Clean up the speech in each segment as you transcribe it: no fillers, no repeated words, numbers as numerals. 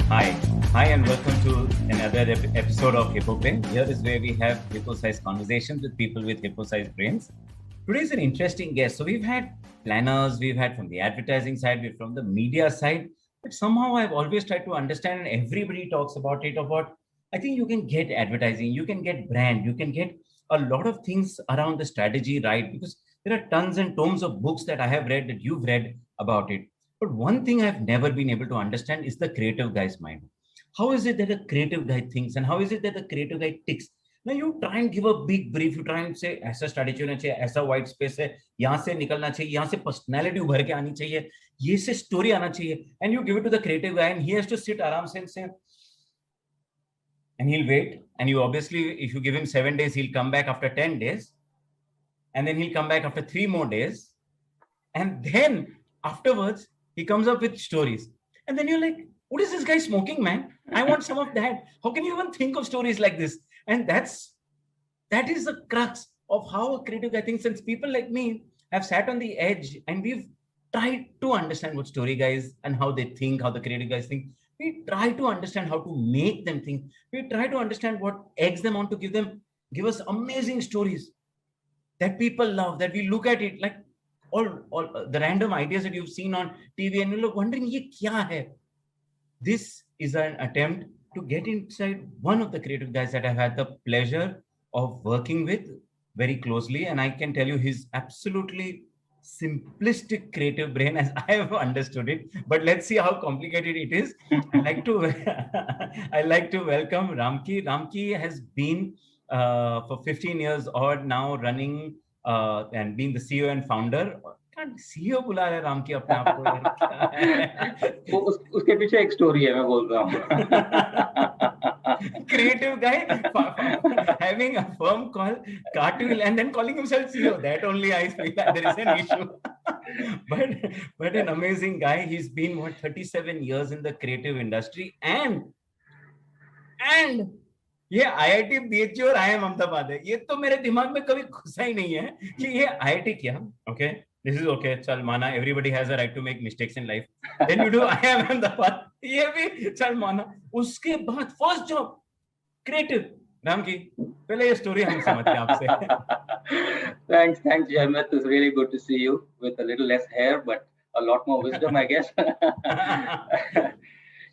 Hi. Hi, and welcome to another episode of hippoBrain. Here is where we have hippo-sized conversations with people with hippo-sized brains. Today is an interesting guest. So we've had planners, we've had from the advertising side, we've from the media side, but somehow I've always tried to understand, and everybody talks about it, about I think you can get advertising, you can get brand, you can get a lot of things around the strategy right, because there are tons and tomes of books that I have read, that you've read about it. But one thing I've never been able to understand is the creative guy's mind. How is it that a creative guy thinks, and how is it that a creative guy ticks? Now you try and give a big brief, you try and say ऐसा strategy होना चाहिए, ऐसा white space है, यहाँ से निकलना चाहिए, यहाँ से personality उभर के आनी चाहिए, ये से story आना चाहिए, and you give it to the creative guy, and he has to sit आराम से and say, and he'll wait, and you obviously, if you give him 7 days, he'll come back after 10 days, and then he'll come back after 3 more days, and then afterwards he comes up with stories, and then you're like, what is this guy smoking, man? I want some of that. How can you even think of stories like this? And that is the crux of how a creative guy thinks. Since people like me have sat on the edge and we've tried to understand what story guys and how they think, how the creative guys think. We try to understand how to make them think. We try to understand what eggs them on to give us amazing stories that people love, that we look at it like all the random ideas that you've seen on TV and you're wondering, ye kya hai? This is an attempt to get inside one of the creative guys that I've had the pleasure of working with very closely. And I can tell you he's absolutely simplistic creative brain as I have understood it. But let's see how complicated it is. I like to welcome Ramki. Ramki has been for 15 years odd now running and being the CEO and founder. CEO बुला रहे राम की अपने आप को उसके पीछे एक story है मैं बोल रहा हूँ creative guy having a firm called Cartwheel and then calling himself CEO. That only I feel like there is an issue. but an amazing guy. He's been 37 years in the creative industry and ये IIT BHU और IIM Ahmedabad है. ये तो मेरे दिमाग में कभी घुसा ही नहीं है कि ये IIT क्या. Okay, this is okay. चल माना, everybody has a right to make mistakes in life. Then you do IIM Ahmedabad. ये भी चल माना. उसके बाद first job creative. राम की पहले ये story हम समझते हैं आपसे. Thanks, Jaimet. It's really good to see you with a little less hair, but a lot more wisdom, I guess.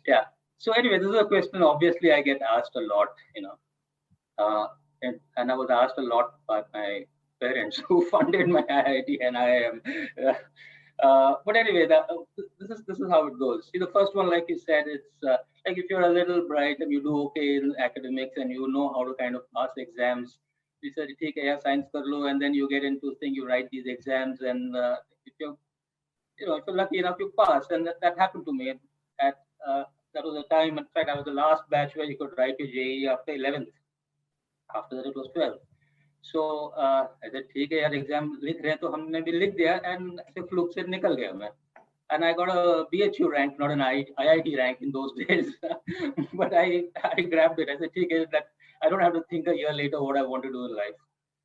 Yeah. So anyway, this is a question obviously I get asked a lot, and I was asked a lot by my parents who funded my IIT and IIM. But anyway, this is how it goes. See, the first one, like you said, it's like if you're a little bright and you do okay in academics and you know how to kind of pass exams, you said take a science karlo, and then you get into thing, you write these exams, and if you're lucky enough, you pass, and that happened to me. That was a time, in fact, I was the last batch where you could write your JEE after 11th. After that, it was 12th. So I said, ठीक है यार, exam लिख रहे हैं तो हमने भी लिख दिया, and ऐसे fluke से निकल गया मैं. And I got a BHU rank, not an IIT rank in those days. But I grabbed it. I said, ठीक है, that I don't have to think a year later what I want to do in life.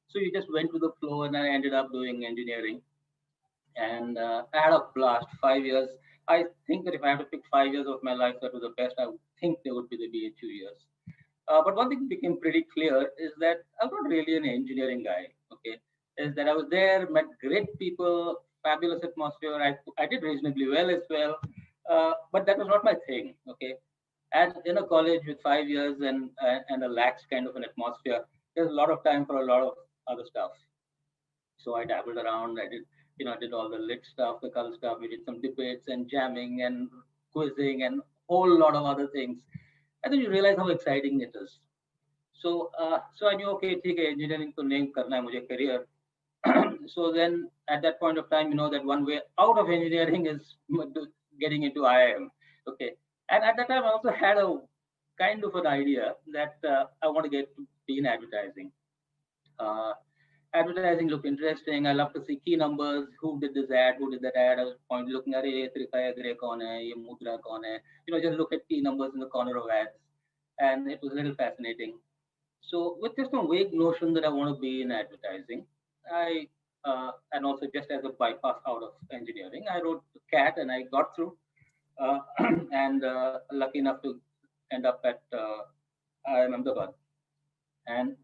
So you just went with the flow, and I ended up doing engineering. And I had a blast. 5 years. I think that if I had to pick 5 years of my life that was the best, I would think they would be the BHU years. But one thing became pretty clear is that I'm not really an engineering guy. Okay, is that I was there, met great people, fabulous atmosphere. I did reasonably well as well, but that was not my thing. Okay, and in a college with 5 years and a lax kind of an atmosphere, there's a lot of time for a lot of other stuff. So I dabbled around. I did all the lit stuff, the cult stuff. We did some debates and jamming and quizzing and a whole lot of other things. And then you realize how exciting it is. So I knew, okay, engineering to name karna hai mujhe career. So then at that point of time, that one way out of engineering is getting into IIM. Okay. And at that time, I also had a kind of an idea that I want to be in advertising. Advertising looked interesting. I love to see key numbers. Who did this ad? Who did that ad? I was looking at it. Mudra kaun hai. Just look at key numbers in the corner of ads. And it was a little fascinating. So with just a vague notion that I want to be in advertising, and also just as a bypass out of engineering, I wrote CAT and I got through. and lucky enough to end up at Ahmedabad. And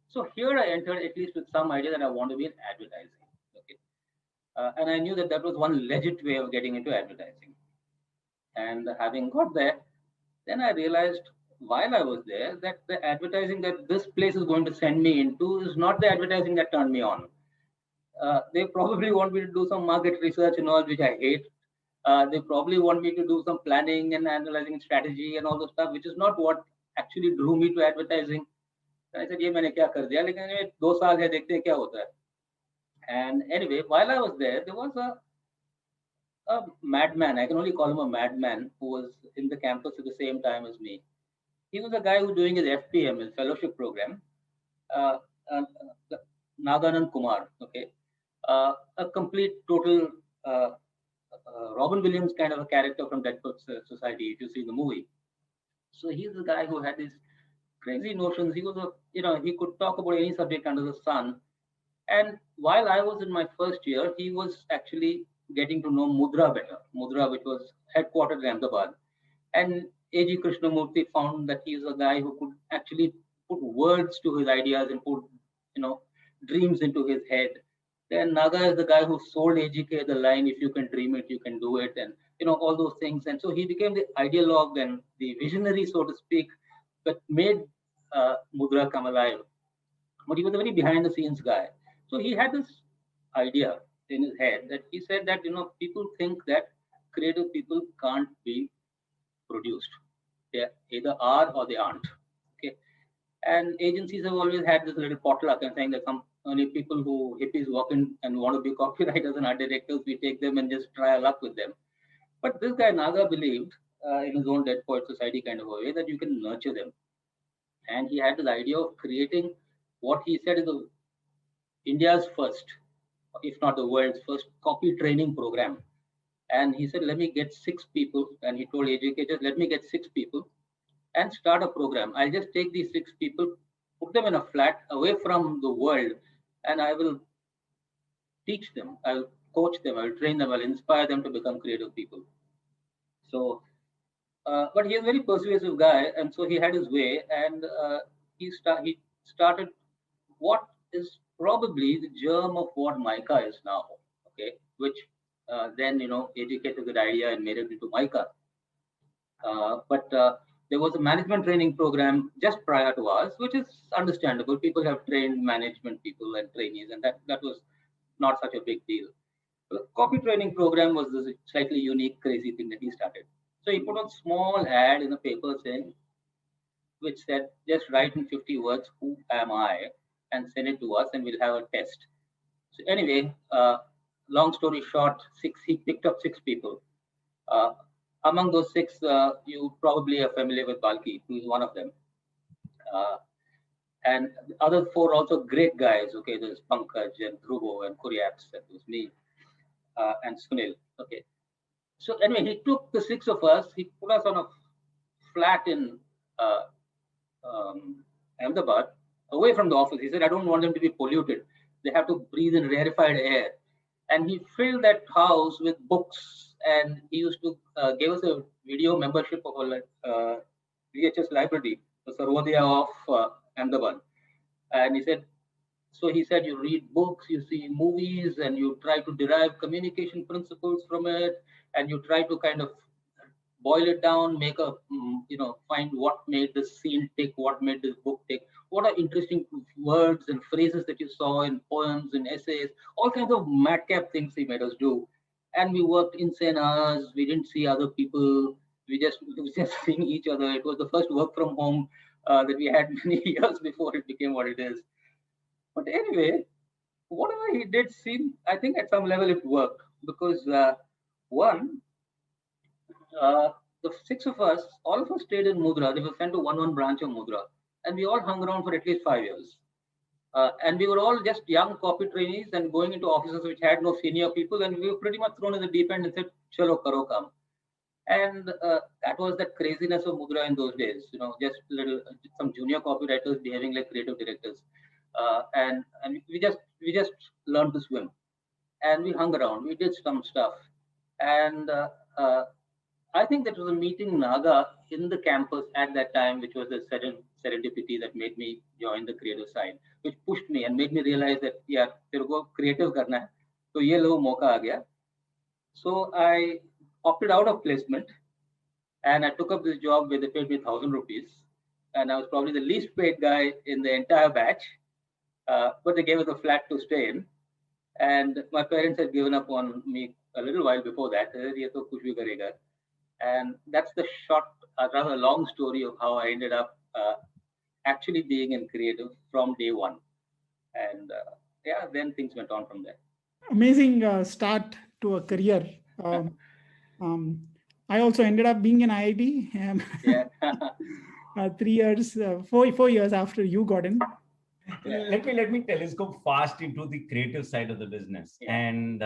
so here I entered at least with some idea that I want to be in advertising. Okay, and I knew that that was one legit way of getting into advertising. And having got there, then I realized while I was there that the advertising that this place is going to send me into is not the advertising that turned me on. They probably want me to do some market research and all, which I hate. They probably want me to do some planning and analyzing strategy and all those stuff, which is not what actually drew me to advertising. I said, ये मैंने क्या कर दिया लेकिन ये 2 साल है देखते हैं क्या होता है. And anyway, while I was there was a madman. I can only call him a madman who was in the campus at the same time as me. He was a guy who was doing his FPM, his fellowship program, uh, uh, Naga Kumar. Okay, a complete total Robin Williams kind of a character from Deadwood Society. If you see the movie, so he's the guy who had these crazy notions. He was he could talk about any subject under the sun. And while I was in my first year, he was actually getting to know Mudra better. Mudra, which was headquartered in Ahmedabad. And A.G. Krishnamurti found that he's a guy who could actually put words to his ideas and put, dreams into his head. Then Naga is the guy who sold AGK the line, if you can dream it, you can do it, and all those things. And so he became the ideologue and the visionary, so to speak, that made Mudra come alive. But he was a very behind the scenes guy. So he had this idea in his head that he said that people think that creative people can't be produced. They either are or they aren't. Okay. And agencies have always had this little potluck and saying that some only people who hippies walk in and want to be copywriters and art directors, we take them and just try our luck with them. But this guy Naga believed in his own Dead Poet Society kind of a way that you can nurture them. And he had this idea of creating what he said is India's first, if not the world's first, copy training program. And he said, let me get 6 people. And he told AJK, just let me get 6 people and start a program. I'll just take these 6 people, put them in a flat away from the world, and I will teach them, I'll coach them, I'll train them, I'll inspire them to become creative people. So, but he's a very persuasive guy, and so he had his way, and he started what is probably the germ of what Mica is now, okay, which then, AGK took that idea and made it into Mica. But there was a management training program just prior to us, which is understandable. People have trained management people and trainees, and that was not such a big deal. The copy training program was this slightly unique, crazy thing that he started. So he put a small ad in a paper saying, which said, just write in 50 words, who am I, and send it to us, and we'll have a test. So anyway, long story short, he picked up 6 people. Among those 6, you probably are familiar with Balki, who is one of them. And the other 4 also great guys. Okay, there's Pankaj and Dhruvo and Kuryaps, that was me, and Sunil. Okay. So anyway, he took the 6 of us, he put us on a flat in Ahmedabad, away from the office. He said, I don't want them to be polluted. They have to breathe in rarefied air. And he filled that house with books, and he used to give us a video membership of a VHS library, the Sarvodaya of Ahmedabad. And he said, you read books, you see movies, and you try to derive communication principles from it, and you try to kind of boil it down, make a, find what made this scene tick, what made this book tick, what are interesting words and phrases that you saw in poems and essays, all kinds of madcap things he made us do. And we worked insane hours. We didn't see other people. We was just seeing each other. It was the first work from home that we had many years before it became what it is. But anyway, whatever he did seemed, I think at some level it worked, because one, the 6 of us, all of us stayed in Mudra. They were sent to one branch of Mudra, and we all hung around for at least 5 years. And we were all just young copy trainees and going into offices which had no senior people, and we were pretty much thrown in the deep end and said, "Chalo, karo kam." And that was the craziness of Mudra in those days. Just some junior copywriters behaving like creative directors, and we just learned to swim, and we hung around. We did some stuff, and I think that was a meeting Naga in the campus at that time, which was the serendipity that made me join the creative side, which pushed me and made me realize that yeah, तेरे को creative करना है, तो ये लो मौका आ गया. So I opted out of placement and I took up this job where they paid me 1,000 rupees, and I was probably the least paid guy in the entire batch. But they gave us a flat to stay in, and my parents had given up on me a little while before that. They said, "ये तो कुछ भी करेगा." And that's the short, rather long story of how I ended up actually being in creative from day one. And yeah, then things went on from there. Amazing start to a career. Um, um, I also ended up being in IIT. Yeah. 3 years, 4 years after you got in. Yeah. Let me telescope fast into the creative side of the business. Yeah. And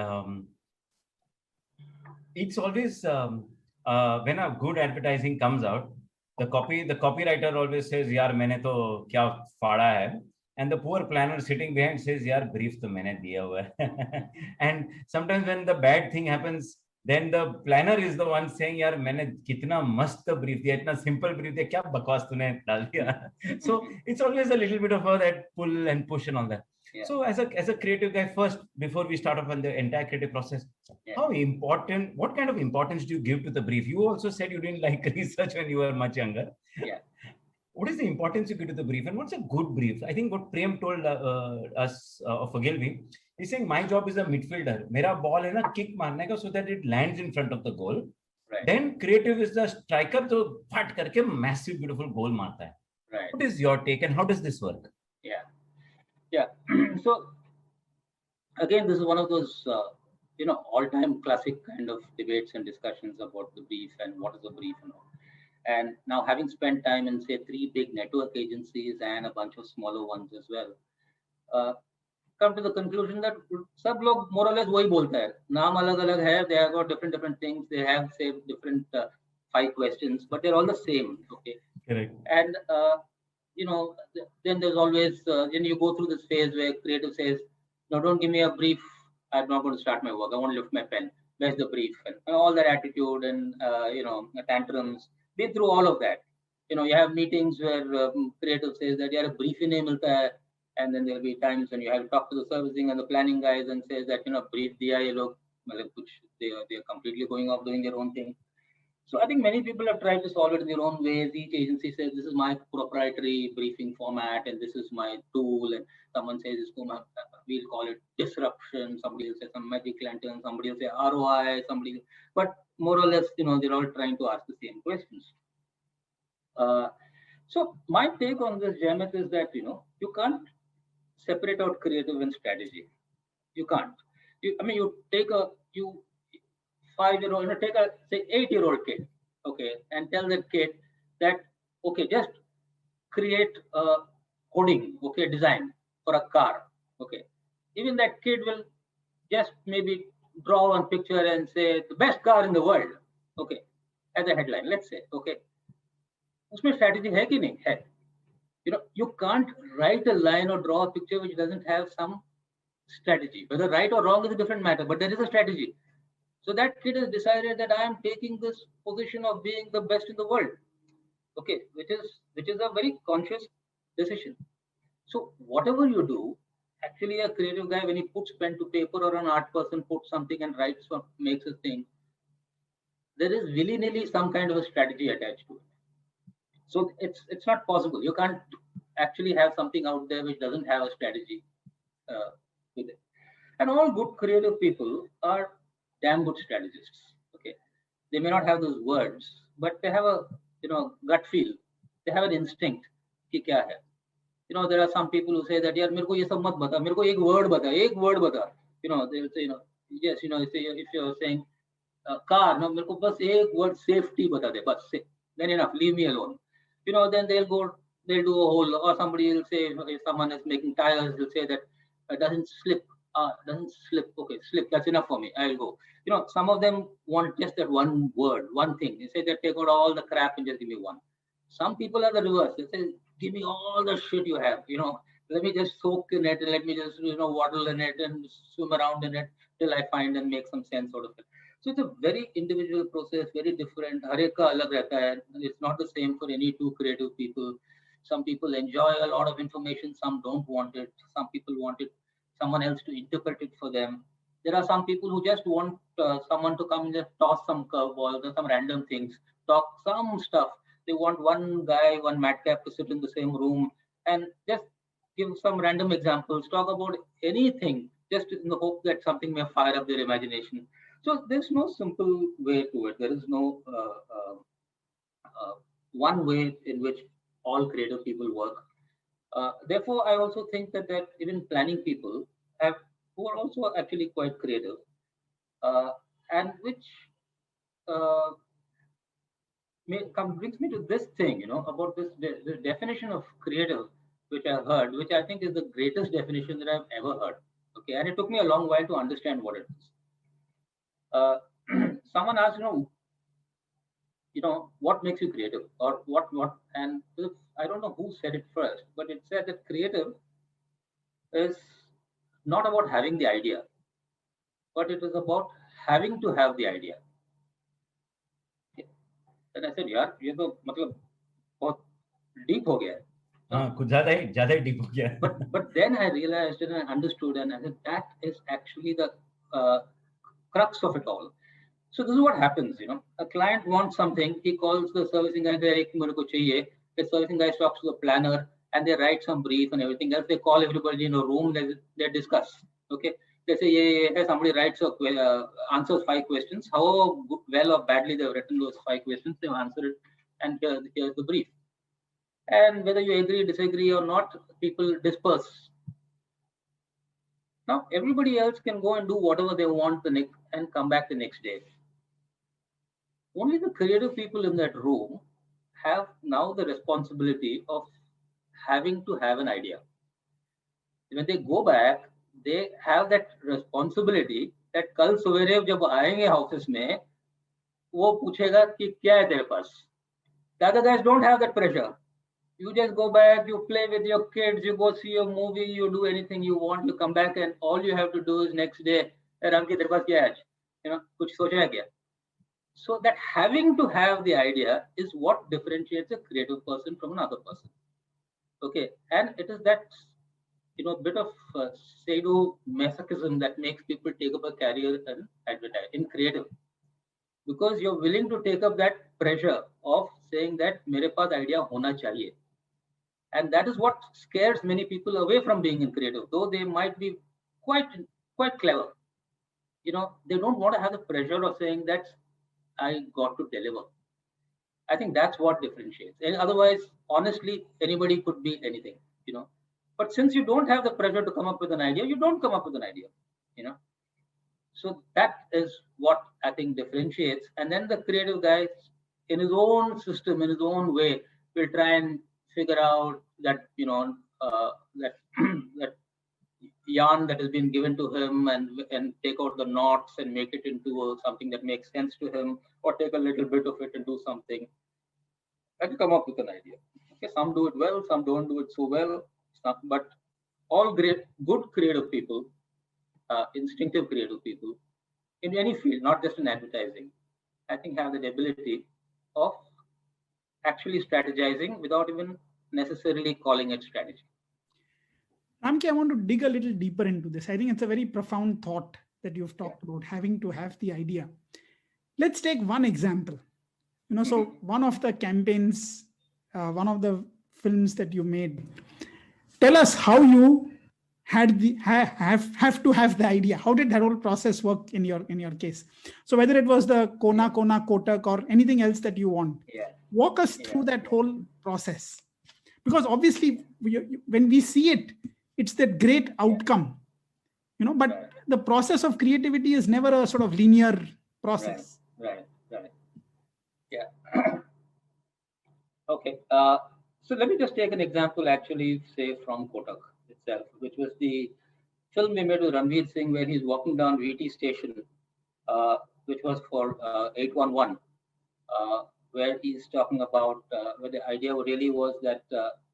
it's always when a good advertising comes out, the copywriter always says, "Yaar, मैंने तो क्या फाड़ा है," and the poor planner sitting behind says, "Yaar, brief तो मैंने दिया हुआ है." And sometimes when the bad thing happens, then the planner is the one saying, "Yaar, मैंने कितना मस्त brief दिया, इतना simple brief दिया, क्या बकवास तूने डाल दिया." So it's always a little bit of that pull and push and all that. Yeah. So as a creative guy, first, before we start off on the entire creative process, what kind of importance do you give to the brief? You also said you didn't like research when you were much younger. Yeah. What is the importance you give to the brief, and what's a good brief? I think what Prem told us of Ogilvy, he's saying my job is a midfielder. Mera ball है ना kick मारने का so that it lands in front of the goal. Right. Then creative is the striker जो फट करके massive beautiful goal मारता है. Right. What is your take, and how does this work? Yeah. Yeah. So again, this is one of those all-time classic kind of debates and discussions about the brief and what is a brief and all. And now, having spent time in say 3 big network agencies and a bunch of smaller ones as well, come to the conclusion that सब लोग more or less वही बोलता है. नाम अलग-अलग है. They have got different things. They have say different 5 questions, but they're all the same. Okay. Correct. And then there's always then you go through this phase where creative says, "No, don't give me a brief. I'm not going to start my work. I want to lift my pen. Where's the brief?" And all that attitude and tantrums. Been through all of that. You have meetings where creative says that a brief ही नहीं मिलता है, and then there'll be times when you have to talk to the servicing and the planning guys and says that brief दिया ये लोग मतलब कुछ they are completely going off doing their own thing. So I think many people have tried to solve it in their own ways. Each agency says this is my proprietary briefing format and this is my tool, and someone says we'll call it disruption. Somebody will say some magic lantern. Somebody will say ROI. But more or less, they're all trying to ask the same questions. So my take on this, Jamit, is that you can't separate out creative and strategy. You can't. You take a 5-year-old, take a say 8-year-old kid, okay, and tell that kid that okay, just create a coding, okay, design for a car, okay. Even that kid will just maybe draw one picture and say the best car in the world, okay, as a headline, let's say, okay. उसमें strategy है कि नहीं है? You can't write a line or draw a picture which doesn't have some strategy. Whether right or wrong is a different matter, but there is a strategy. So that kid has decided that I am taking this position of being the best in the world, okay, which is a very conscious decision. So whatever you do, actually a creative guy, when he puts pen to paper or an art person puts something and writes or makes a thing, there is willy-nilly some kind of a strategy attached to it. So it's not possible. You can't actually have something out there which doesn't have a strategy with it. And all good creative people are damn good strategists. Okay, they may not have those words, but they have a gut feel. They have an instinct. कि क्या है? There are some people who say that यार मेरे को ये सब मत बता, मेरे को एक word बता. They will say yes, if you're saying car, मेरे को बस एक word safety बता दे, बस then enough, leave me alone. Then they'll do a whole, or somebody will say if someone is making tires, they'll say that doesn't slip. Okay, slip, that's enough for me, I'll go. Some of them want just that one word, one thing. They say that take out all the crap and just give me one. Some people are the reverse. They say, give me all the shit you have, let me just soak in it and let me just, waddle in it and swim around in it till I find and make some sense out of it. So it's a very individual process, very different. हर एक का अलग रहता है. It's not the same for any two creative people. Some people enjoy a lot of information, some don't want it. Some people want it, someone else to interpret it for them. There are some people who just want someone to come and just toss some curveballs or some random things, talk some stuff. They want one guy, one madcap to sit in the same room and just give some random examples, talk about anything, just in the hope that something may fire up their imagination. So there's no simple way to it. There is no one way in which all creative people work. Therefore, I also think that even planning people have who are also actually quite creative, and which uh, brings me to this thing, about this definition of creative, which I heard, which I think is the greatest definition that I've ever heard. Okay, and it took me a long while to understand what it is. Someone asked, what makes you creative, or what, and I don't know who said it first, but it said that creative is not about having the idea, but it is about having to have the idea. And I said, यार ये तो मतलब बहुत deep हो गया है. कुछ ज़्यादा ही deep हो गया. But then I realized and I understood, and I said that is actually the crux of it all. So this is what happens, a client wants something, he calls the servicing guy, chahiye. The servicing guy talks to the planner, and they write some brief and everything else. They call everybody in a room, they discuss. Okay, they say, yeah, somebody writes answers 5 questions. How well or badly they've written those 5 questions, they've answered it, and here's the brief. And whether you agree, disagree or not, people disperse. Now everybody else can go and do whatever they want and come back the next day. Only the creative people in that room have now the responsibility of having to have an idea. When they go back, they have that responsibility that कल सवेरे जब आएंगे office में, वो पूछेगा कि क्या है तेरे पास. The other guys don't have that pressure. You just go back, you play with your kids, you go see a movie, you do anything you want, you come back, and all you have to do is next day, Ramki, तेरे पास क्या है आज? कुछ सोचा है क्या? So that having to have the idea is what differentiates a creative person from another person. Okay, and it is that bit of sadomasochism that makes people take up a career in advertising, in creative, because you're willing to take up that pressure of saying that मेरे पास idea होना चाहिए, and that is what scares many people away from being in creative, though they might be quite clever. They don't want to have the pressure of saying that I got to deliver. I think that's what differentiates. And otherwise, honestly, anybody could be anything, But since you don't have the pressure to come up with an idea, you don't come up with an idea, So that is what I think differentiates. And then the creative guy, in his own system, in his own way, will try and figure out that, that that yarn that has been given to him and take out the knots and make it into something that makes sense to him, or take a little bit of it and do something and come up with an idea. Okay, some do it well, some don't do it so well, but all good creative people, instinctive creative people in any field, not just in advertising, I think have the ability of actually strategizing without even necessarily calling it strategy. Ramki, I want to dig a little deeper into this. I think it's a very profound thought that you've talked about, having to have the idea. Let's take one example. So one of the campaigns, one of the films that you made, tell us how you had have to have the idea. How did that whole process work in your case? So whether it was the Kona, Kotak, or anything else that you want, walk us through that whole process. Because obviously, when we see it, it's that great outcome, but the process of creativity is never a sort of linear process. Right. Yeah. Okay. So let me just take an example, actually, say from Kotak itself, which was the film we made with Ranveer Singh, where he's walking down VT station, which was for 811, where he's talking about where the idea really was that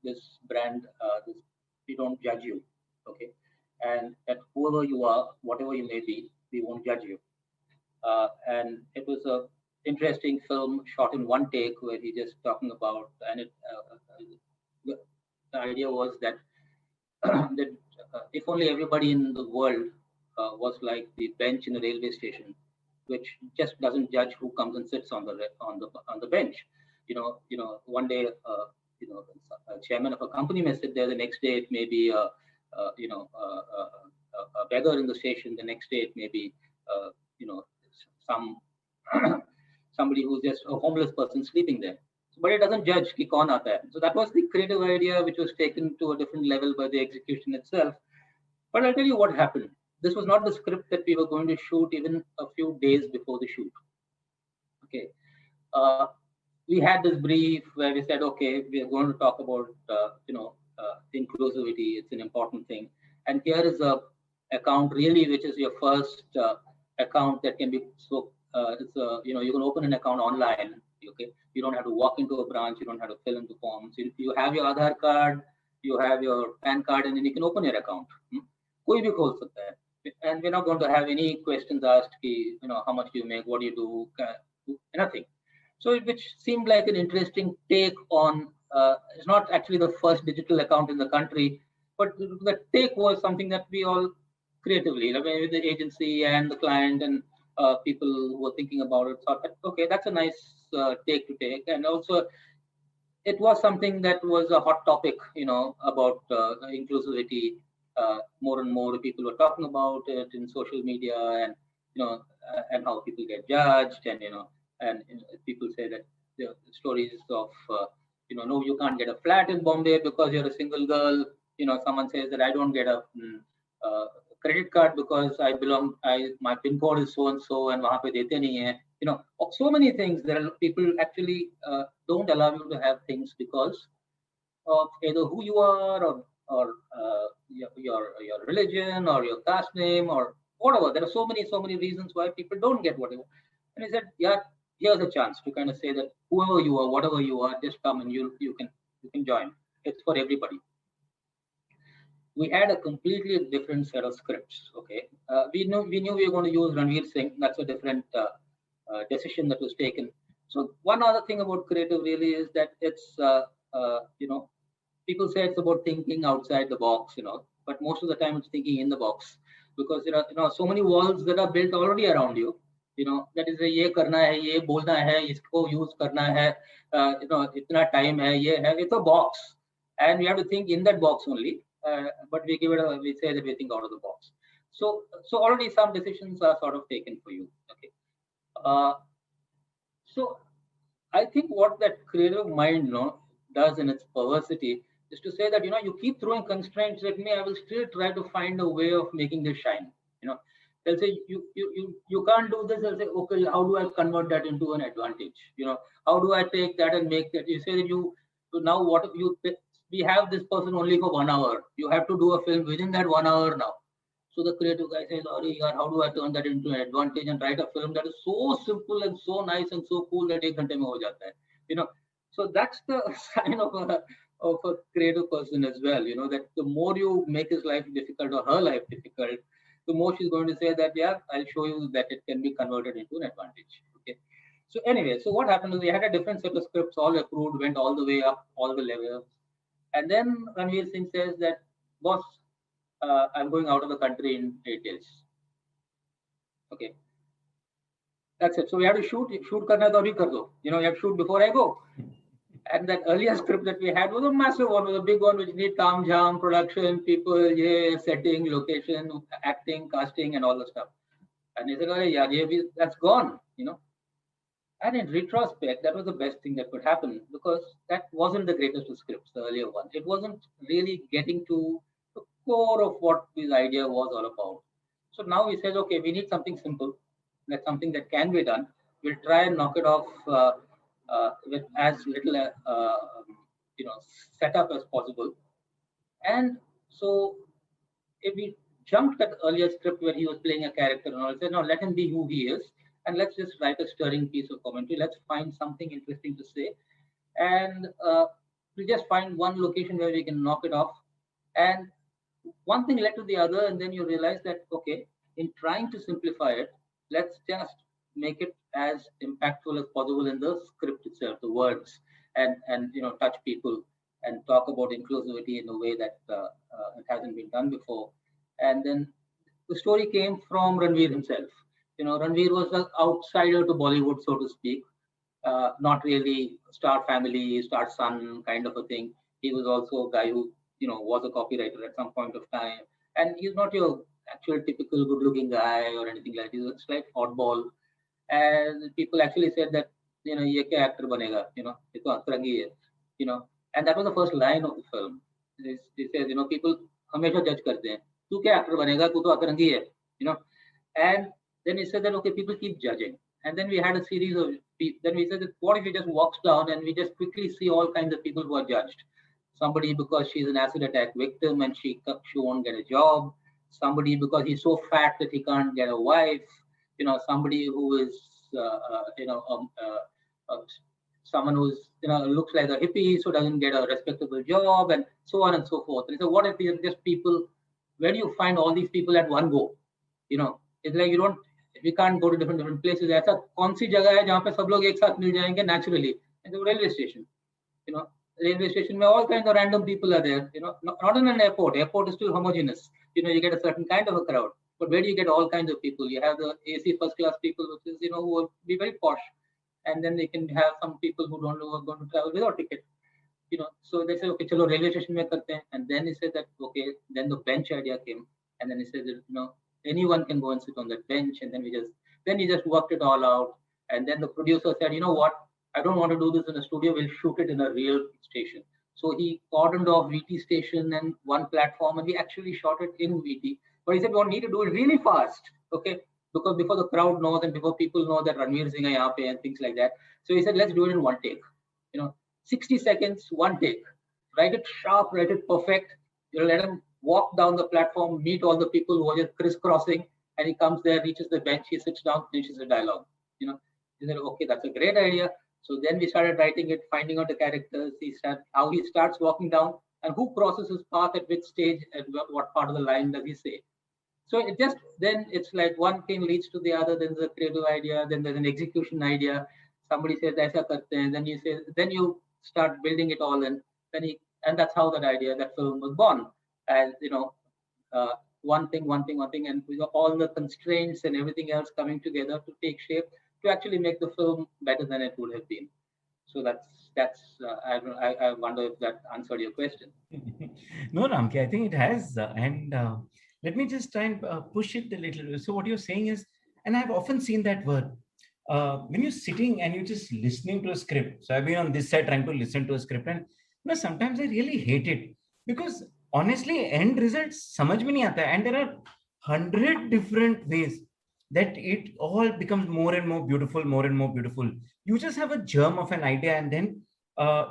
this brand, we don't judge you, okay, and that whoever you are, whatever you may be, we won't judge you. And it was a interesting film shot in one take where he just talking about, and the, the idea was that that if only everybody in the world was like the bench in a railway station, which just doesn't judge who comes and sits on the bench. One day, a chairman of a company may sit there. The next day, it may be a beggar in the station. The next day, it may be some somebody who's just a homeless person sleeping there. But it doesn't judge ki kaun aata hai. So that was the creative idea, which was taken to a different level by the execution itself. But I'll tell you what happened. This was not the script that we were going to shoot even a few days before the shoot. Okay. We had this brief where we said, okay, we are going to talk about, inclusivity. It's an important thing. And here is a account really, which is your first account that can be so, you can open an account online. Okay. You don't have to walk into a branch. You don't have to fill in the forms. You have your Aadhaar card, you have your PAN card, and then you can open your account. कोई भी खोल सकता है. And we're not going to have any questions asked, how much do you make, what do you do, nothing. So which seemed like an interesting take on, it's not actually the first digital account in the country, but the take was something that we all creatively, with the agency and the client and people who were thinking about it, thought that, okay, that's a nice take to take. And also, it was something that was a hot topic, about inclusivity. More and more people were talking about it in social media, and and how people get judged, and and people say that the stories of no, you can't get a flat in Bombay because you're a single girl. Someone says that I don't get a credit card because my PIN code is so and so, and wahan pe dete nahi hai. So many things. There are people actually don't allow you to have things because of either who you are, or your religion, or your caste name, or whatever. There are so many reasons why people don't get whatever. And he said, yeah, here's a chance to kind of say that whoever you are, whatever you are, just come and you can join. It's for everybody. We had a completely different set of scripts. Okay, we knew we were going to use Ranveer Singh. That's a different decision that was taken. So one other thing about creative really is that it's people say it's about thinking outside the box, but most of the time it's thinking in the box, because there are so many walls that are built already around you. That is ye karna hai, ye bolna hai, isko use karna hai, itna time hai, ye hai. It's a box, and we have to think in that box only. But we say that we think out of the box. So already some decisions are sort of taken for you. Okay. So I think what that creative mind does in its perversity is to say that you keep throwing constraints at me, I will still try to find a way of making this shine. They'll say you can't do this. They'll say, okay, how do I convert that into an advantage? How do I take that and make that? You say that we have this person only for 1 hour. You have to do a film within that 1 hour now. So the creative guy says, how do I turn that into an advantage and write a film that is so simple and so nice and so cool that 1 ghante mein ho jata hai. So that's the sign of a creative person as well. That the more you make his life difficult or her life difficult, the more she's going to say that, yeah, I'll show you that it can be converted into an advantage. Okay. So anyway, so what happened is we had a different set of scripts, all approved, went all the way up, all the levels. And then Ranveer Singh says that, boss, I'm going out of the country in 8 days. Okay. That's it. So we have to shoot karna to abhi kar do. You have to shoot before I go. And that earlier script that we had was a massive one, was a big one, which need tam jam, production, people, setting, location, acting, casting, and all the stuff. And he said, oh, yeah, that's gone, And in retrospect, that was the best thing that could happen, because that wasn't the greatest of scripts, the earlier one. It wasn't really getting to the core of what this idea was all about. So now we said, okay, we need something simple. That's something that can be done. We'll try and knock it off with as little setup as possible. And so if we jumped that earlier script where he was playing a character and all, said, no, let him be who he is, and let's just write a stirring piece of commentary. Let's find something interesting to say, and we just find one location where we can knock it off. And one thing led to the other, and then you realize that, okay, in trying to simplify it, let's just make it as impactful as possible in the script itself, the words, and touch people and talk about inclusivity in a way that it hasn't been done before. And then the story came from Ranveer himself. Ranveer was an outsider to Bollywood, so to speak. Not really star family, star son kind of a thing. He was also a guy who, was a copywriter at some point of time. And he's not your actual typical good looking guy or anything like that. He's a slight oddball. And people actually said that, ye kya actor banega, ye to atrangi hai, you know. And that was the first line of the film. He says, people hamesha judge karte hain. Tu kya actor banega, tu to atrangi hai, you know. And then he said that, okay, people keep judging. And then we had a series of, then we said that what if he just walks down and we just quickly see all kinds of people who are judged? Somebody because she's an acid attack victim and she won't get a job. Somebody because he's so fat that he can't get a wife. Somebody who is, uh, someone who's, looks like a hippie, so doesn't get a respectable job, and so on and so forth. And so what if these are just people, where do you find all these people at one go? It's like we can't go to different places. ऐसा कौन सी जगह है जहाँ पे सब लोग एक साथ मिल जाएंगे naturally? And the railway station. Railway station where all kinds of random people are there. Not in an airport. Airport is still homogeneous. You get a certain kind of a crowd. But where do you get all kinds of people? You have the AC first class people, which is, who will be very posh. And then they can have some people who don't know who are going to travel without ticket. So they say, okay, chalo railway station mein karte hain. And then he said that, okay, then the bench idea came. And then he said that, anyone can go and sit on that bench. And then he just worked it all out. And then the producer said, you know what? I don't want to do this in a studio. We'll shoot it in a real station. So he cordoned off VT station and one platform, and we actually shot it in VT. But he said, we need to do it really fast, okay? Because before the crowd knows and before people know that Ranveer Singh is here and things like that. So he said, let's do it in one take. 60 seconds, one take. Write it sharp, write it perfect. Let him walk down the platform, meet all the people who are just crisscrossing, and he comes there, reaches the bench, he sits down, finishes the dialogue. He said, okay, that's a great idea. So then we started writing it, finding out the characters, how he starts walking down, and who crosses his path at which stage and what part of the line does he say. So then it's like one thing leads to the other, then there's a creative idea, then there's an execution idea. Somebody says, aisa karte hain, then you start building it all in. And that's how that film was born. As one thing, and we got all the constraints and everything else coming together to take shape to actually make the film better than it would have been. So I wonder if that answered your question. No, Ramki, I think it has. And let me just try and push it a little. So what you're saying is, and I've often seen that word, when you're sitting and you're just listening to a script. So I've been on this side trying to listen to a script, and sometimes I really hate it because honestly, end results samajh mein nahi aata hai. And there are 100 different ways that it all becomes more and more beautiful, more and more beautiful. You just have a germ of an idea, and then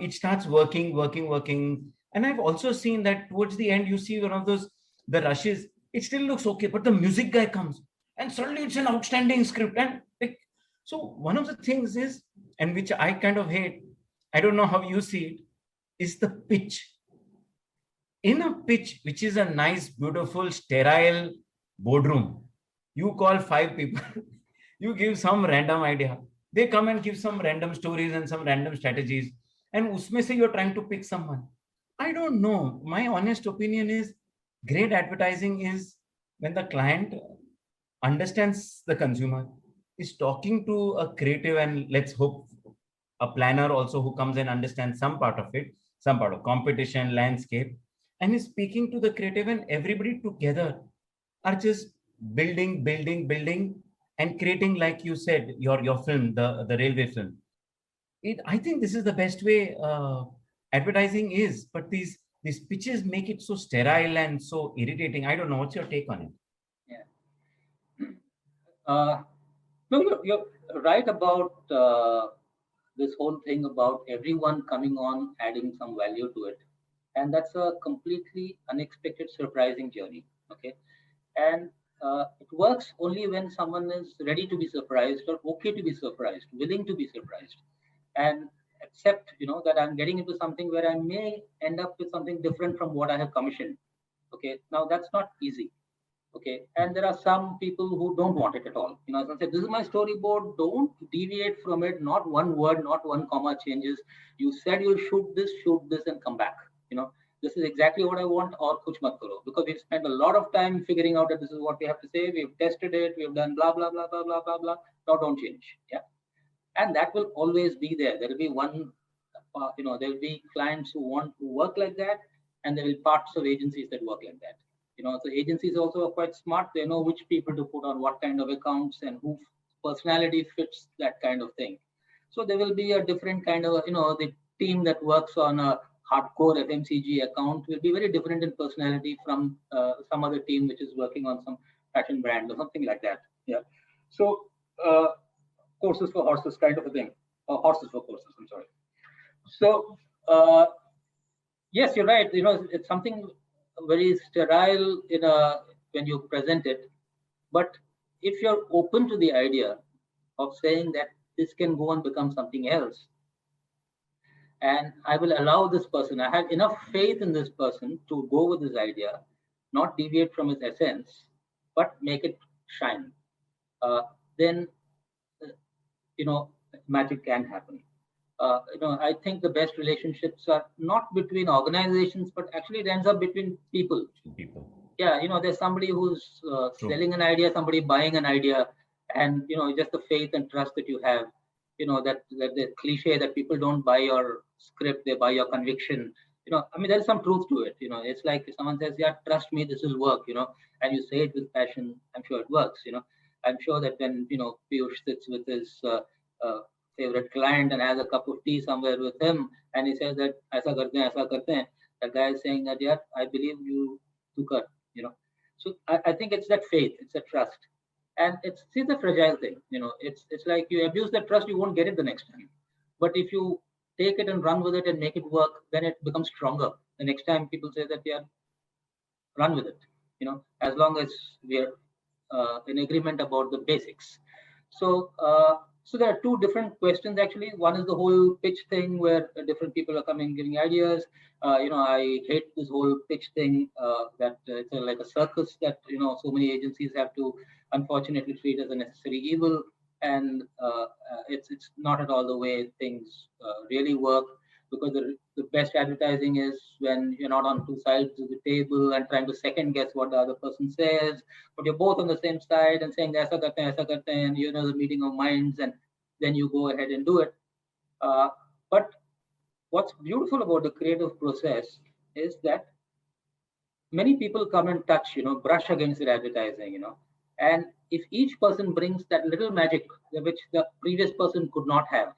it starts working. And I've also seen that towards the end, you see one of those, the rushes, it still looks okay, but the music guy comes and suddenly it's an outstanding script. And so one of the things is, and which I kind of hate, I don't know how you see it, is the pitch. In a pitch, which is a nice, beautiful, sterile boardroom, you call 5 people, you give some random idea. They come and give some random stories and some random strategies. And usme se you're trying to pick someone. I don't know. My honest opinion is great advertising is when the client understands the consumer, is talking to a creative, and let's hope a planner also who comes and understands some part of it, some part of competition, landscape, and is speaking to the creative, and everybody together are just building, and creating, like you said, your film, the railway film. I think this is the best way advertising is, but these pitches make it so sterile and so irritating. I don't know. What's your take on it? Yeah. No, you're right about this whole thing about everyone coming on, adding some value to it. And that's a completely unexpected, surprising journey. Okay. And it works only when someone is ready to be surprised or okay to be surprised, willing to be surprised, and accept, that I'm getting into something where I may end up with something different from what I have commissioned. Okay. Now that's not easy. Okay, and there are some people who don't want it at all. As I said, this is my storyboard. Don't deviate from it. Not one word, not one comma changes. You said you'll shoot this, and come back. This is exactly what I want, or kuch mat karo. Because we've spent a lot of time figuring out that this is what we have to say. We've tested it. We've done blah blah blah blah blah blah blah. Now don't change. Yeah, and that will always be there. There will be there will be clients who want to work like that, and there will be parts of agencies that work like that. So agencies also are quite smart. They know which people to put on what kind of accounts and who personality fits that kind of thing. So there will be a different kind of, the team that works on a hardcore FMCG account will be very different in personality from some other team which is working on some fashion brand or something like that. Yeah. So courses for horses kind of a thing, or horses for courses, I'm sorry. So yes, you're right. It's something very sterile when you present it. But if you're open to the idea of saying that this can go and become something else, and I will allow this person, I have enough faith in this person to go with this idea, not deviate from its essence, but make it shine, then magic can happen. I think the best relationships are not between organizations, but actually it ends up between people. Yeah, there's somebody who's selling an idea, somebody buying an idea, and just the faith and trust that you have. That the cliche that people don't buy your script, they buy your conviction. There's some truth to it. It's like if someone says, "Yeah, trust me, this will work," and you say it with passion, I'm sure it works. I'm sure that when Piyush sits with his favorite client and has a cup of tea somewhere with him, and he says that aisa karte hain, the guy is saying that, yeah, I believe you, tu kar. So I think it's that faith, it's that trust, and it's a fragile thing. It's like you abuse that trust, you won't get it the next time. But if you take it and run with it and make it work, then it becomes stronger. The next time people say that, yeah, run with it. As long as we're in agreement about the basics. So there are two different questions actually. One is the whole pitch thing where different people are coming giving ideas. I hate this whole pitch thing that it's like a circus that so many agencies have to unfortunately treat as a necessary evil, and it's not at all the way things really work. Because the best advertising is when you're not on two sides of the table and trying to second guess what the other person says, but you're both on the same side and saying aisa karte, and the meeting of minds, and then you go ahead and do it. But what's beautiful about the creative process is that many people come and touch, brush against the advertising, and if each person brings that little magic which the previous person could not have,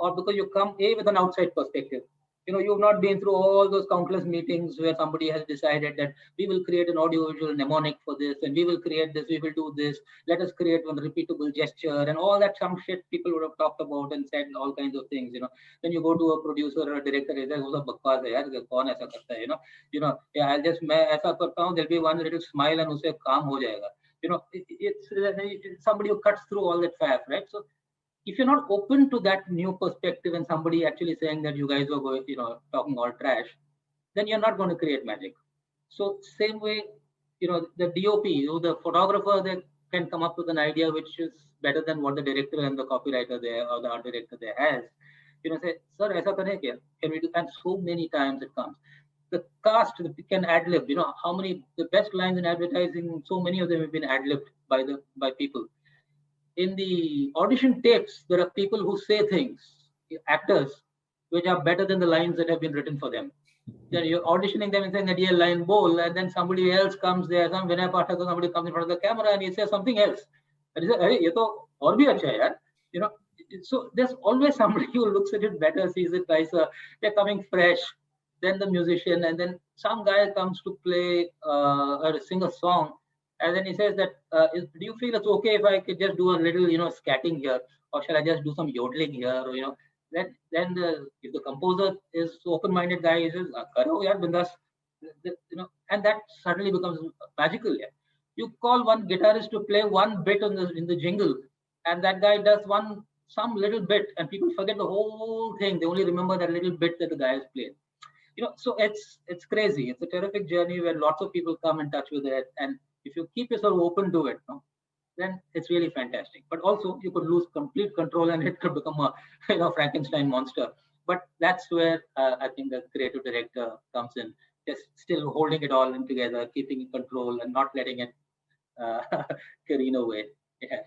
or because you come with an outside perspective. You've not been through all those countless meetings where somebody has decided that we will create an audiovisual mnemonic for this, and we will create this, we will do this, let us create one repeatable gesture, and all that some shit people would have talked about and said all kinds of things. Then you go to a producer or a director, he says, bakwas hai yaar, kaun aisa karta hai, yeah, I'll just, main aisa karta hu, there'll be one little smile and usse kaam ho jayega. It's somebody who cuts through all that faff, right? So if you're not open to that new perspective and somebody actually saying that you guys are going, talking all trash, then you're not going to create magic. So same way, the DOP, the photographer, they can come up with an idea which is better than what the director and the copywriter there or the art director there has. Say, sir, aisa kare kya? Can we do? And so many times it comes. The cast can ad lib. How many the best lines in advertising? So many of them have been ad libbed by people. In the audition tapes, there are people who say things, actors, which are better than the lines that have been written for them. Then you're auditioning them and saying that, yeah, line bowl, and then somebody else comes there, some Vinay Pathak, somebody comes in front of the camera and he says something else. And he says, hey, ye to aur bhi acha hai, yaar. So there's always somebody who looks at it better, sees it nicer, they're coming fresh, then the musician, and then some guy comes to play or sing a song. And then he says that, do you feel it's okay if I could just do a little, scatting here, or shall I just do some yodeling here, or then if the composer is open-minded guy, he says, "Karo yaar, bindas," and that suddenly becomes magical. Yeah, you call one guitarist to play one bit in the jingle, and that guy does some little bit, and people forget the whole thing. They only remember that little bit that the guy has played. So it's crazy. It's a terrific journey where lots of people come in touch with it, and If you keep yourself open to it, no, then it's really fantastic. But also you could lose complete control and it could become a Frankenstein monster. But that's where I think the creative director comes in, just still holding it all in together, keeping in control and not letting it uh, careen away. Yeah.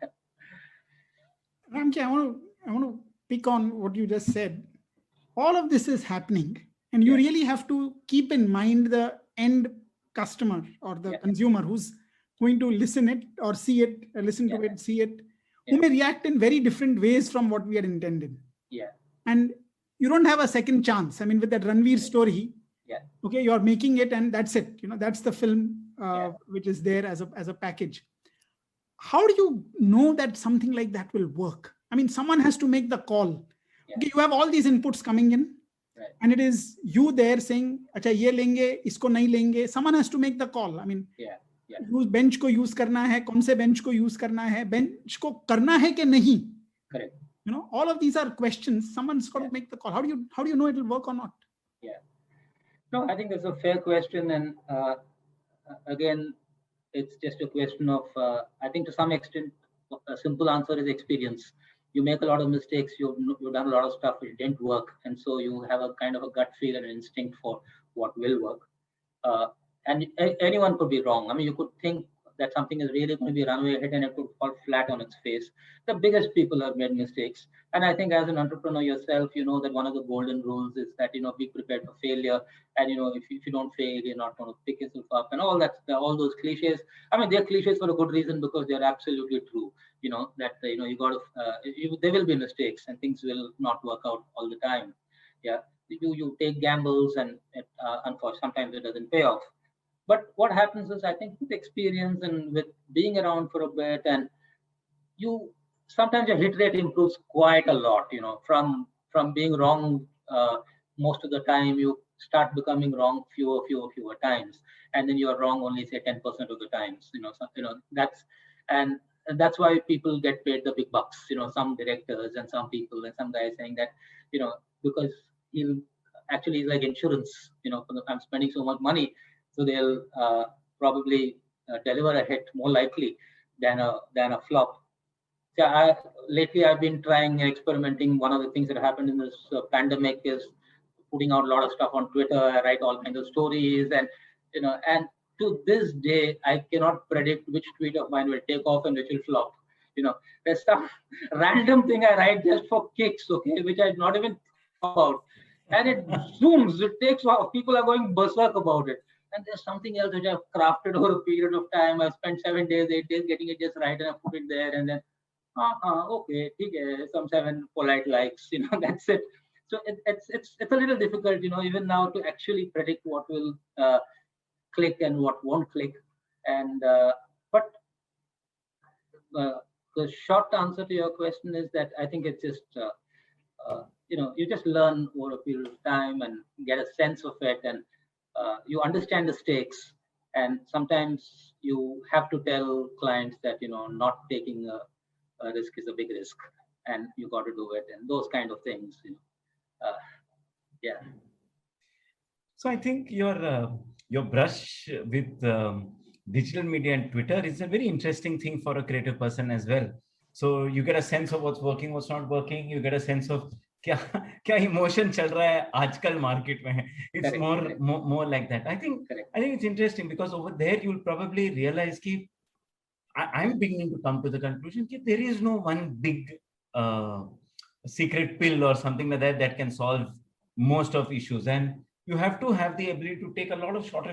Ramki, I want to pick on what you just said. All of this is happening, and you Yeah. really have to keep in mind the end customer or the Yeah. consumer who's going to listen it or see it, listen to Yeah. it, see it, who Yeah. may react in very different ways from what we had intended. Yeah. And you don't have a second chance. I mean, with that Ranveer story, Yeah. okay, you're making it, and that's it. That's the film Yeah. which is there as a package. How do you know that something like that will work? I mean, someone has to make the call. Yeah. Okay, you have all these inputs coming in, Right. and it is you there saying, "Acha, ye lenge, isko nahi lenge." Someone has to make the call. I mean, Yeah. Yeah. use bench को use करना है, कौन से bench को use करना है, bench को करना है कि नहीं? Correct. All of these are questions. Someone's got Yeah. to make the call. How do you know it will work or not? Yeah. No, I think that's a fair question, and again, it's just a question of I think to some extent a simple answer is experience. You make a lot of mistakes, you've done a lot of stuff which didn't work, and so you have a kind of a gut feel and an instinct for what will work. And anyone could be wrong. I mean, you could think that something is really going to be a runaway hit and it could fall flat on its face. The biggest people have made mistakes. And I think as an entrepreneur yourself, you know that one of the golden rules is that, be prepared for failure. And, if you don't fail, you're not going to pick yourself up and all that, all those cliches. I mean, they're cliches for a good reason because they're absolutely true. That, you got to, there will be mistakes and things will not work out all the time. Yeah. You take gambles and unfortunately, sometimes it doesn't pay off. But what happens is, I think with experience and with being around for a bit, and you sometimes your hit rate improves quite a lot. From being wrong most of the time, you start becoming wrong fewer times, and then you are wrong only say 10% of the times. And that's why people get paid the big bucks. Some directors and some people and some guys saying that because he'll actually like insurance. I'm spending so much money, so they'll probably deliver a hit more likely than a flop. Yeah, lately I've been trying experimenting. One of the things that happened in this pandemic is putting out a lot of stuff on Twitter. I write all kinds of stories, and to this day I cannot predict which tweet of mine will take off and which will flop. There's some random thing I write just for kicks, okay, which I not even thought about, and it zooms. It takes off. People are going berserk about it. And there's something else which I've crafted over a period of time. I spent 7 days, 8 days getting it just right, and I put it there, and then okay, some 7 polite likes, that's it. So it's a little difficult, even now to actually predict what will click and what won't click. And but the short answer to your question is that I think it's just you just learn over a period of time and get a sense of it, and you understand the stakes. And sometimes you have to tell clients that not taking a risk is a big risk, and you got to do it, and those kind of things. Yeah. So I think your brush with digital media and Twitter is a very interesting thing for a creative person as well. So you get a sense of what's working, what's not working. You get a sense of क्या emotion चल रहा है आजकल market में. It's Correct. more like that. I think it's interesting because over there you'll probably realize that I'm beginning to come to the conclusion that there is no one big secret pill or something like that can solve most of issues, and you have to have the ability to take a lot of shorter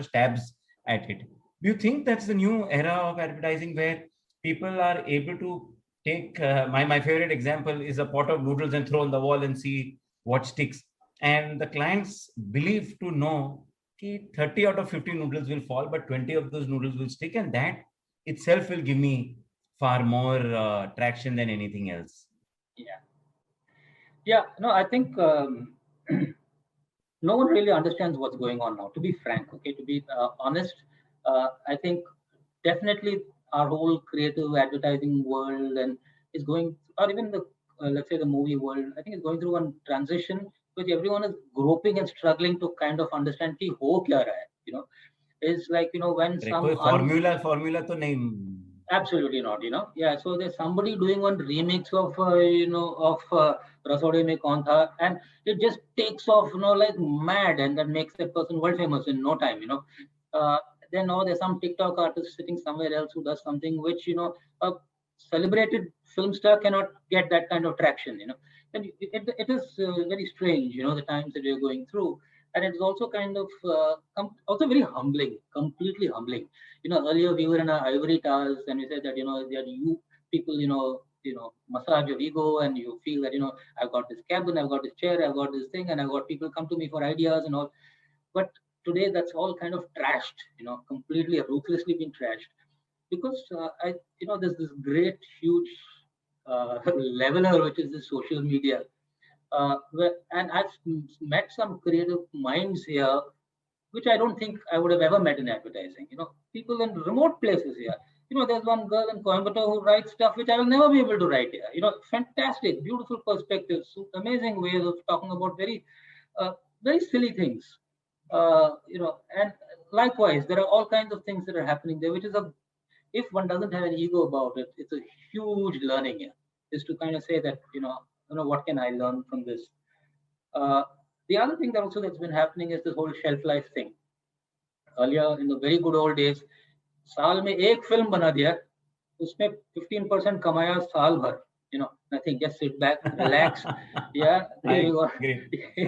stabs at it. Do you think that's the new era of advertising where people are able to take my favorite example is a pot of noodles and throw on the wall and see what sticks, and the clients believe to know that 30 out of 50 noodles will fall, but 20 of those noodles will stick, and that itself will give me far more traction than anything else. Yeah. No, I think no one really understands what's going on now, to be frank. Okay, to be honest, I think definitely our whole creative advertising world and is going, or even the let's say the movie world, I think is going through one transition which everyone is groping and struggling to kind of understand ki ho kya raha hai, is like, when अरे some कोई formula तो नहीं. absolutely not, yeah. So there's somebody doing one remix of Rasode Mein Kaun Tha, and it just takes off, like mad, and that makes that person world famous in no time. uh, then there's some TikTok artist sitting somewhere else who does something which, a celebrated film star cannot get that kind of traction. And it is very strange, the times that we're going through. And it's also kind of also very humbling, completely humbling. Earlier we were in our ivory towers, and we said that, that you people, massage your ego, and you feel that, I've got this cabin, I've got this chair, I've got this thing, and I've got people come to me for ideas and all. But today that's all kind of trashed, completely ruthlessly been trashed, because there's this great, huge leveler, which is the social media. And I've met some creative minds here, which I don't think I would have ever met in advertising. People in remote places here. There's one girl in Coimbatore who writes stuff which I will never be able to write here. Fantastic, beautiful perspectives, amazing ways of talking about very silly things. And likewise, there are all kinds of things that are happening there, which is if one doesn't have an ego about it, it's a huge learning here. Is to kind of say that, what can I learn from this? Uh, the other thing that also that's been happening is this whole shelf life thing. Earlier, in the very good old days, साल में एक film बना दिया, उसमें 15% कमाया साल भर. Nothing, just sit back, relax. Yeah, there you go.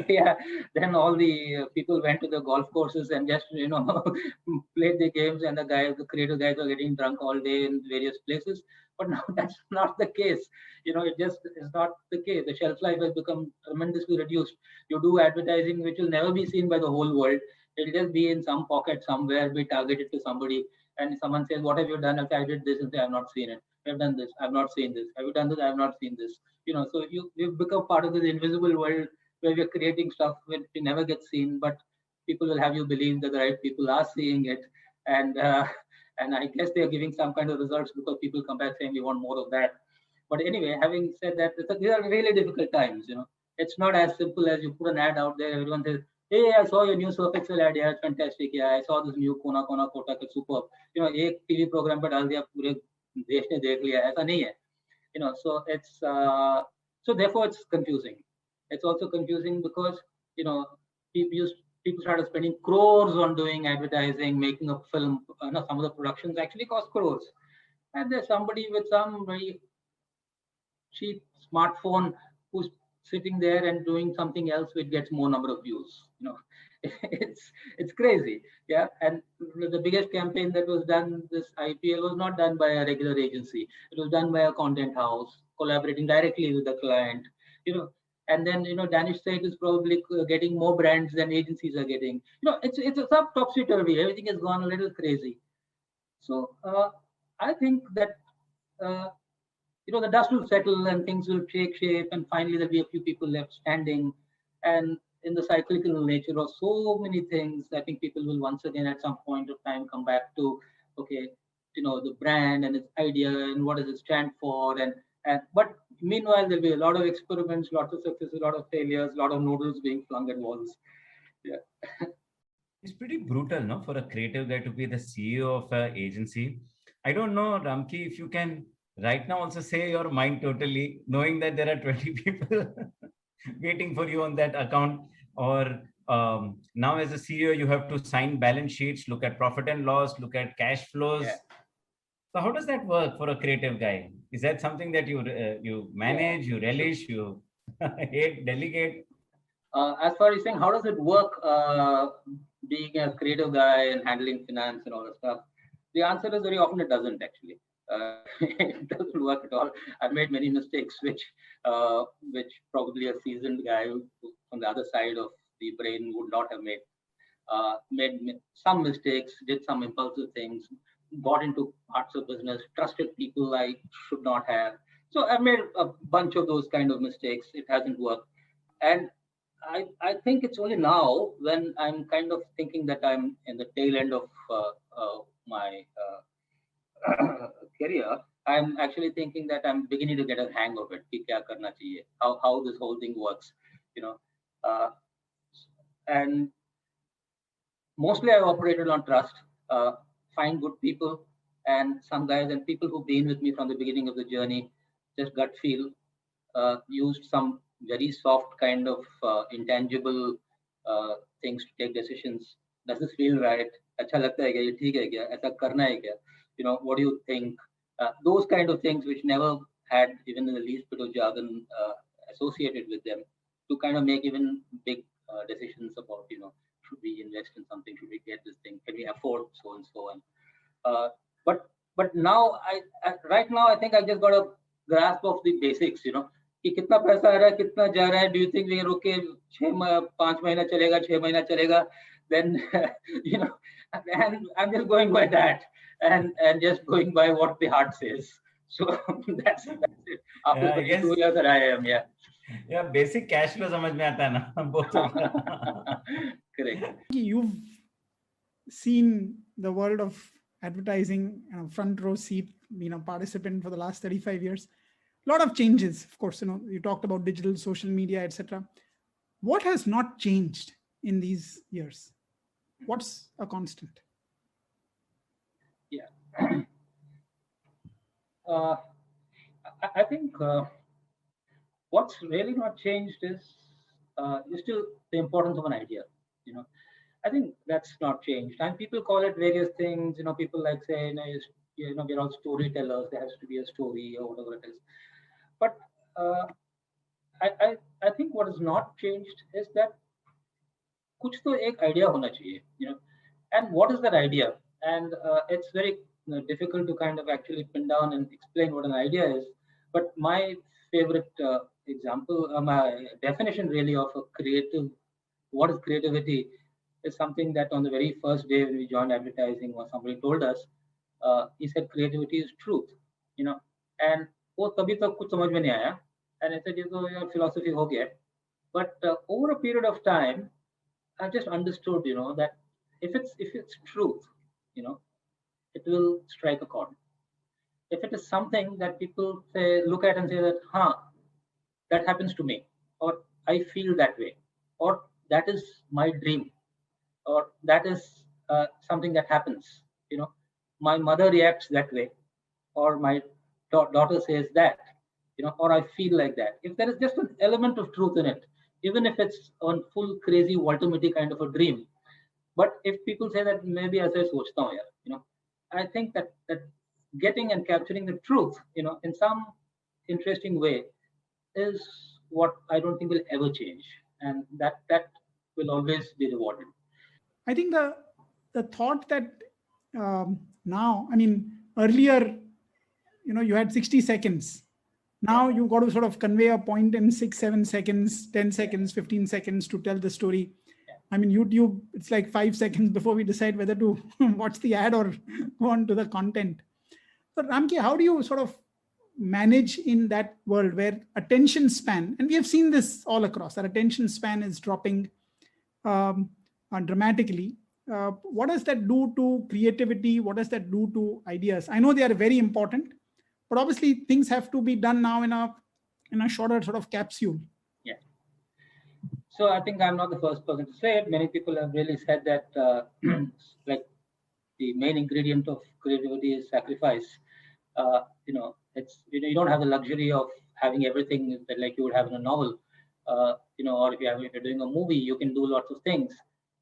Yeah, then all the people went to the golf courses and just played the games, and the creative guys were getting drunk all day in various places. But now that's not the case. It just is not the case. The shelf life has become tremendously reduced. You do advertising which will never be seen by the whole world. It'll just be in some pocket somewhere, be targeted to somebody, and someone says, "What have you done?" I did this, and say, "I've not seen it. I've done this. I've not seen this. Have you done this? I've not seen this." So you've become part of this invisible world where we're creating stuff which never gets seen, but people will have you believe that the right people are seeing it, and and I guess they are giving some kind of results because people come back saying we want more of that. But anyway, having said that, these are really difficult times. It's not as simple as you put an ad out there. Everyone says, "Hey, I saw your new Surf Excel ad. Yeah, it's fantastic. Yeah, I saw this new Kona Kotak. It's superb." एक TV programme पर डाल दिया, पूरे देश ने देख लिया. ऐसा नहीं है. So it's so therefore it's confusing. It's also confusing because people started spending crores on doing advertising, making a film. Some of the productions actually cost crores, and there's somebody with some very cheap smartphone who's sitting there and doing something else which gets more number of views. It's crazy. Yeah. And the biggest campaign that was done, this IPL, was not done by a regular agency. It was done by a content house collaborating directly with the client. And then Danish site is probably getting more brands than agencies are getting. It's a topsy turvy. Everything has gone a little crazy. So I think that the dust will settle and things will take shape, and finally there'll be a few people left standing. And in the cyclical nature of so many things, I think people will once again at some point of time come back to, okay, the brand and its idea and what does it stand for, and but meanwhile there'll be a lot of experiments, lots of successes, a lot of failures, a lot of noodles being flung at walls. Yeah. It's pretty brutal, no, for a creative guy to be the CEO of an agency. I don't know, Ramki, if you can right now also say your mind totally, knowing that there are 20 people waiting for you on that account, or now as a CEO, you have to sign balance sheets, look at profit and loss, look at cash flows. Yeah. So how does that work for a creative guy? Is that something that you manage, you relish, you hate, delegate? As far as saying, how does it work being a creative guy and handling finance and all that stuff? The answer is very often it doesn't actually. It doesn't work at all. I've made many mistakes, which probably a seasoned guy from the other side of the brain would not have made. Made some mistakes, did some impulsive things, got into parts of business, trusted people I should not have. So I've made a bunch of those kind of mistakes. It hasn't worked. And I think it's only now when I'm kind of thinking that I'm in the tail end of my career, I'm actually thinking that I'm beginning to get a hang of it. कि क्या करना चाहिए, how this whole thing works, uh, and mostly I operated on trust, find good people and some guys and people who've been with me from the beginning of the journey, just gut feel, used some very soft kind of intangible things to take decisions. Does this feel right? अच्छा लगता है क्या? ये ठीक है क्या? ऐसा करना है क्या? What do you think? Those kind of things which never had even in the least bit of jargon associated with them, to kind of make even big decisions about, should we invest in something? Should we get this thing? Can we afford so and so? And uh, but now right now I think I just got a grasp of the basics. कि कितना पैसा आ रहा है, कितना जा रहा है. Do you think we are okay? 5 महीना चलेगा, 6 महीना चलेगा? Then and I'm just going by that and just going by what the heart says. So that's it. After 22 years that I am, yeah. Yeah, basic cash flow समझ में आता है ना both of them. Correct. You've seen the world of advertising, front row seat, participant for the last 35 years. A lot of changes, of course. You talked about digital, social media, etc. What has not changed in these years? What's a constant? Yeah. I think what's really not changed is still the importance of an idea. I think that's not changed. And people call it various things. People like say, we're all storytellers. There has to be a story or whatever it is. But I think what has not changed is that कुछ तो एक idea होना चाहिए, and what is that idea? And it's very difficult to kind of actually pin down and explain what an idea is. But my favorite example, my definition really of what is creativity, is something that on the very first day when we joined advertising, or somebody told us, he said creativity is truth, and वो तभी तक कुछ समझ में नहीं आया, and I said ये तो philosophy हो गया. But over a period of time, I just understood, that if it's truth, it will strike a chord. If it is something that people say, look at and say that, that happens to me, or I feel that way, or that is my dream, or that is something that happens, my mother reacts that way, or my daughter says that, or I feel like that. If there is just an element of truth in it, even if it's on full crazy ultimately kind of a dream, but if people say that maybe as I sochta hu, I think that getting and capturing the truth, in some interesting way, is what I don't think will ever change, and that will always be rewarded. I think the thought that now, earlier, you had 60 seconds. Now you've got to sort of convey a point in 6, 7 seconds, 10 seconds, 15 seconds to tell the story. YouTube, it's like 5 seconds before we decide whether to watch the ad or go on to the content. So Ramki, how do you sort of manage in that world where attention span, and we have seen this all across, our attention span is dropping dramatically. What does that do to creativity? What does that do to ideas? I know they are very important, but obviously things have to be done now in a shorter sort of capsule. Yeah. So I think I'm not the first person to say it. Many people have really said that like the main ingredient of creativity is sacrifice. It's you don't have the luxury of having everything that like you would have in a novel. Or if you're doing a movie, you can do lots of things.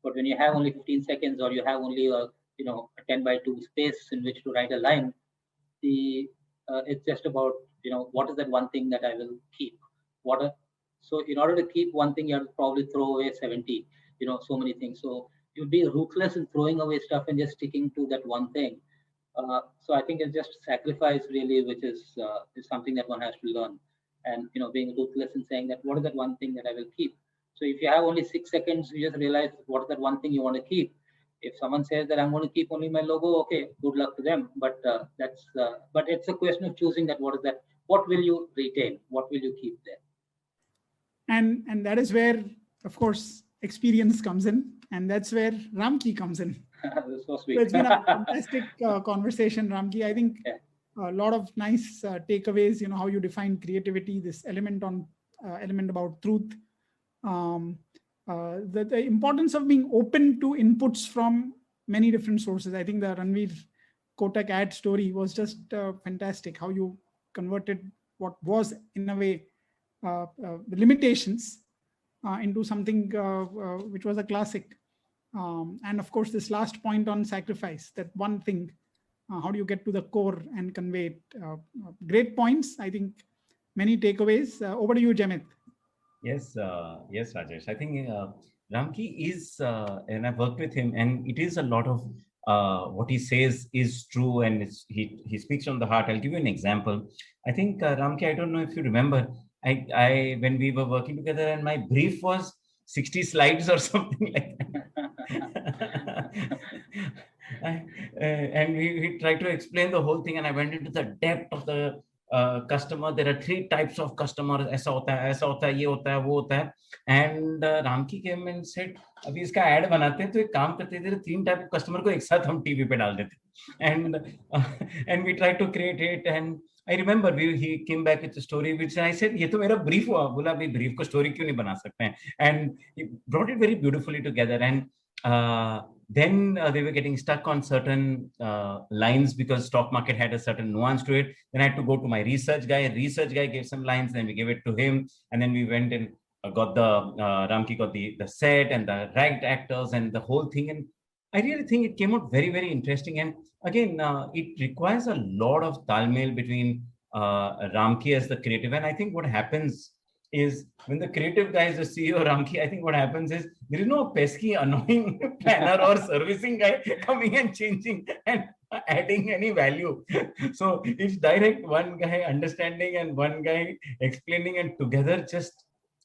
But when you have only 15 seconds, or you have only a 10:2 space in which to write a line, it's just about what is that one thing that I will keep. So in order to keep one thing, you have to probably throw away 70. So many things. So you'd be ruthless in throwing away stuff and just sticking to that one thing. So I think it's just sacrifice really, which is something that one has to learn, and being ruthless in saying that what is that one thing that I will keep. So if you have only 6 seconds, you just realize what is that one thing you want to keep. If someone says that I'm going to keep only my logo, okay, good luck to them. But but it's a question of choosing that what is that, what will you retain, what will you keep there. And that is where, of course, experience comes in, and that's where Ramki comes in. That's so sweet. So it's been a fantastic conversation, Ramki. I think a lot of nice takeaways. How you define creativity, this element about truth, the importance of being open to inputs from many different sources. I think the Ranveer Kotak ad story was just fantastic. How you converted what was in a way the limitations into something which was a classic. And of course, this last point on sacrifice, that one thing, how do you get to the core and convey it? Great points. I think many takeaways. Over to you, Jamit. Yes, yes, Rajesh. I think Ramki is, and I've worked with him, and it is a lot of what he says is true, and he speaks from the heart. I'll give you an example. I think Ramki, I don't know if you remember, I when we were working together, and my brief was 60 slides or something like that. And we tried to explain the whole thing, and I went into the depth of the customer. There are 3 types of customers. ऐसा होता है, ये होता है, वो होता है. And Ramki came and said, अभी इसका ad बनाते हैं, तो एक काम करते हैं, 3 type of customer को एक साथ हम TV पे डाल देते हैं. And we tried to create it. And I remember he came back with a story which I said, ये तो मेरा brief हुआ. बोला भाई brief को story क्यों नहीं बना सकते हैं? And he brought it very beautifully together. And then they were getting stuck on certain lines because stock market had a certain nuance to it. Then I had to go to my research guy. Research guy gave some lines, then we gave it to him. And then we went and got Ramki got the set and the right actors and the whole thing. And I really think it came out very, very interesting. And again, it requires a lot of talmel between Ramki as the creative. And I think what happens is when the creative guy is the CEO, Ramki, I think what happens is there is no pesky, annoying planner or servicing guy coming and changing and adding any value. So it's direct, one guy understanding and one guy explaining, and together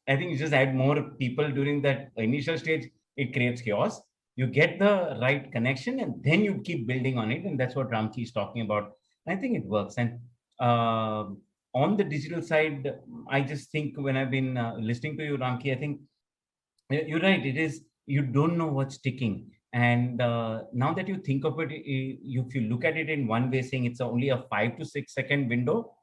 I think you just add more people during that initial stage. It creates chaos. You get the right connection and then you keep building on it. And that's what Ramki is talking about. I think it works. And on the digital side, I just think when I've been listening to you, Ramki, I think you're right. It is, you don't know what's ticking. And now that you think of it, if you look at it in one way, saying it's only a 5 to 6 second window,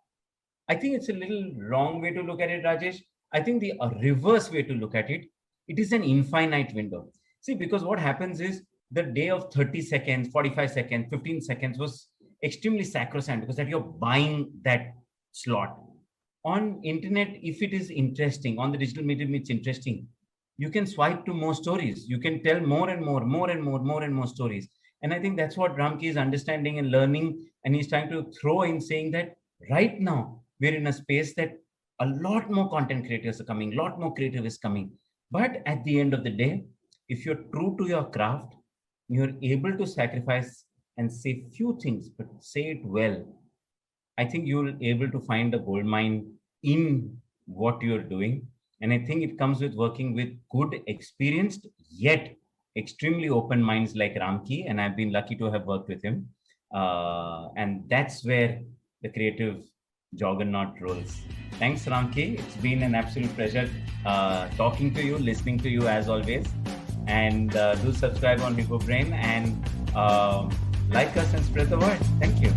I think it's a little wrong way to look at it, Rajesh. I think the reverse way to look at it, it is an infinite window. See, because what happens is the day of 30 seconds, 45 seconds, 15 seconds was extremely sacrosanct because that you're buying that slot. On internet, if it is interesting, on the digital medium, it's interesting. You can swipe to more stories. You can tell more and more stories. And I think that's what Ramki is understanding and learning. And he's trying to throw in saying that right now, we're in a space that a lot more content creators are coming, a lot more creative is coming. But at the end of the day, if you're true to your craft, you're able to sacrifice and say few things, but say it well. I think you'll be able to find a gold mine in what you're doing. And I think it comes with working with good, experienced, yet extremely open minds like Ramki. And I've been lucky to have worked with him. And that's where the creative juggernaut rolls. Thanks, Ramki. It's been an absolute pleasure talking to you, listening to you as always. And do subscribe on hippoBrain and like us and spread the word. Thank you.